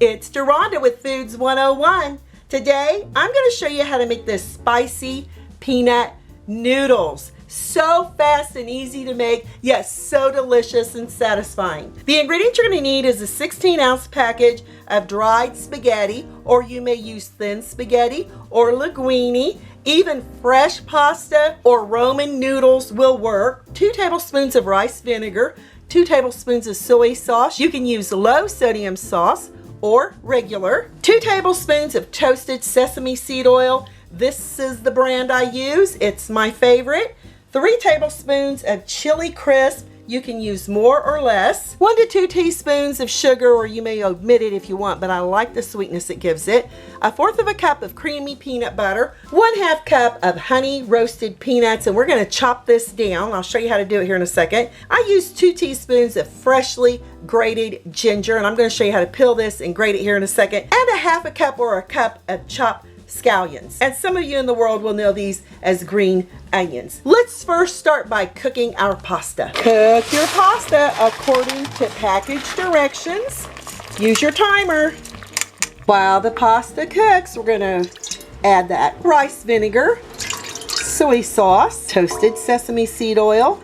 It's Deronda with Foods 101. Today, I'm going to show you how to make this spicy peanut noodles. So fast and easy to make, yet so delicious and satisfying. The ingredients you're going to need is a 16-ounce package of dried spaghetti, or you may use thin spaghetti or linguine. Even fresh pasta or Roman noodles will work. 2 tablespoons of rice vinegar, 2 tablespoons of soy sauce. You can use low sodium sauce or regular. 2 tablespoons of toasted sesame seed oil. This is the brand I use. It's my favorite. 3 tablespoons of chili crisp. You can use more or less. 1 to 2 teaspoons of sugar, or you may omit it if you want, but I like the sweetness it gives it. 1/4 cup of creamy peanut butter. 1/2 cup of honey roasted peanuts, and we're going to chop this down. I'll show you how to do it here in a second. I use 2 teaspoons of freshly grated ginger, and I'm going to show you how to peel this and grate it here in a second. And 1/2 cup or a cup of chopped scallions. And some of you in the world will know these as green onions. Let's first start by cooking our pasta. Cook your pasta according to package directions. Use your timer. While the pasta cooks, we're gonna add that rice vinegar, soy sauce, toasted sesame seed oil,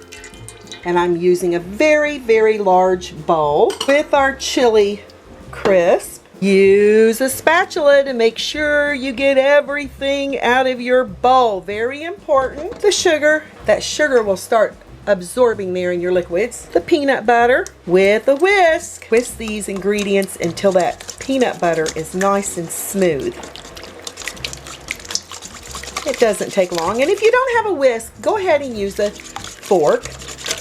and I'm using a very, very large bowl with our chili crisp. Use a spatula to make sure you get everything out of your bowl. Very important. The sugar. That sugar will start absorbing there in your liquids. The peanut butter with a whisk. Whisk these ingredients until that peanut butter is nice and smooth. It doesn't take long. And if you don't have a whisk, go ahead and use a fork.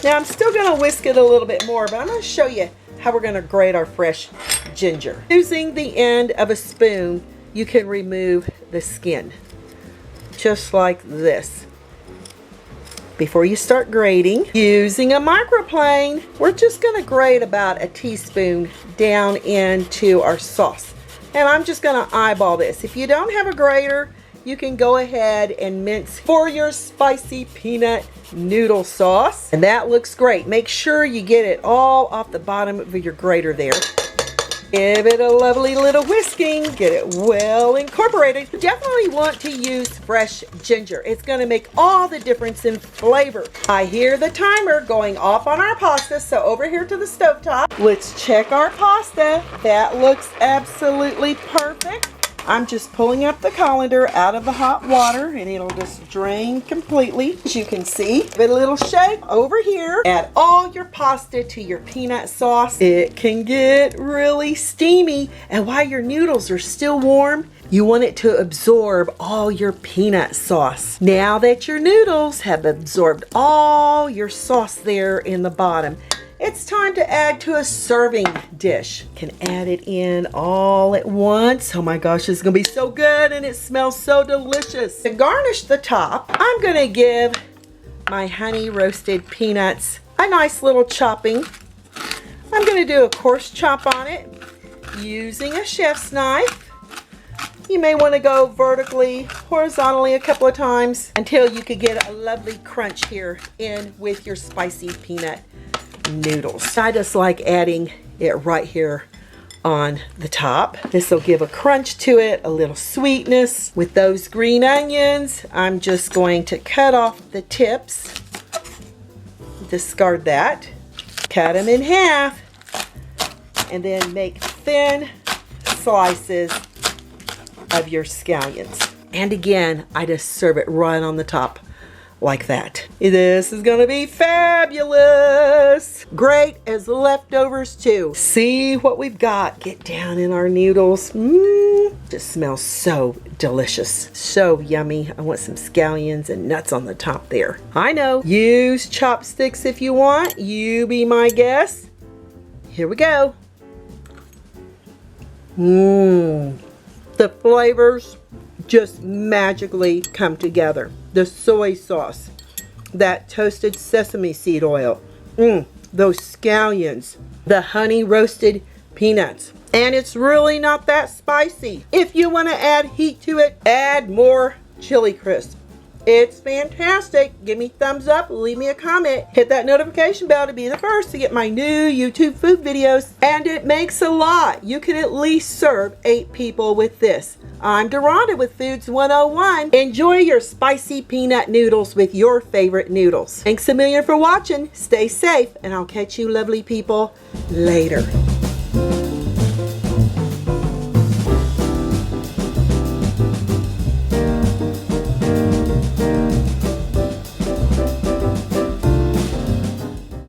Now I'm still going to whisk it a little bit more, but I'm going to show you how we're going to grate our fresh ginger. Using the end of a spoon, you can remove the skin, just like this. Before you start grating, using a microplane, we're just going to grate about a teaspoon down into our sauce. And I'm just going to eyeball this. If you don't have a grater, you can go ahead and mince for your spicy peanut noodle sauce. And that looks great. Make sure you get it all off the bottom of your grater there. Give it a lovely little whisking. Get it well incorporated. You definitely want to use fresh ginger. It's going to make all the difference in flavor. I hear the timer going off on our pasta, so over here to the stovetop. Let's check our pasta. That looks absolutely perfect. I'm just pulling up the colander out of the hot water, and it'll just drain completely. As you can see, give it a little shake over here. Add all your pasta to your peanut sauce. It can get really steamy, and while your noodles are still warm, you want it to absorb all your peanut sauce. Now that your noodles have absorbed all your sauce there in the bottom, it's time to add to a serving dish. You can add it in all at once. Oh my gosh, it's gonna be so good, and it smells so delicious. To garnish the top, I'm gonna give my honey roasted peanuts a nice little chopping. I'm gonna do a coarse chop on it using a chef's knife. You may want to go vertically, horizontally a couple of times until you could get a lovely crunch here in with your spicy peanut noodles. I just like adding it right here on the top. This will give a crunch to it, a little sweetness. With those green onions, I'm just going to cut off the tips. Discard that. Cut them in half, and then make thin slices of your scallions. And again, I just serve it right on the top like that. This is gonna be fabulous. Great as leftovers too. See what we've got. Get down in our noodles. Just smells so delicious. So yummy. I want some scallions and nuts on the top there. I know. Use chopsticks if you want. You be my guest. Here we go. The flavors just magically come together. The soy sauce, that toasted sesame seed oil, those scallions, the honey roasted peanuts, and it's really not that spicy. If you want to add heat to it, add more chili crisp. It's fantastic. Give me a thumbs up, leave me a comment, hit that notification bell to be the first to get my new YouTube food videos. And it makes a lot. You can at least serve 8 people with this. I'm Deronda with Foods 101. Enjoy your spicy peanut noodles with your favorite noodles. Thanks a million for watching. Stay safe, and I'll catch you lovely people later.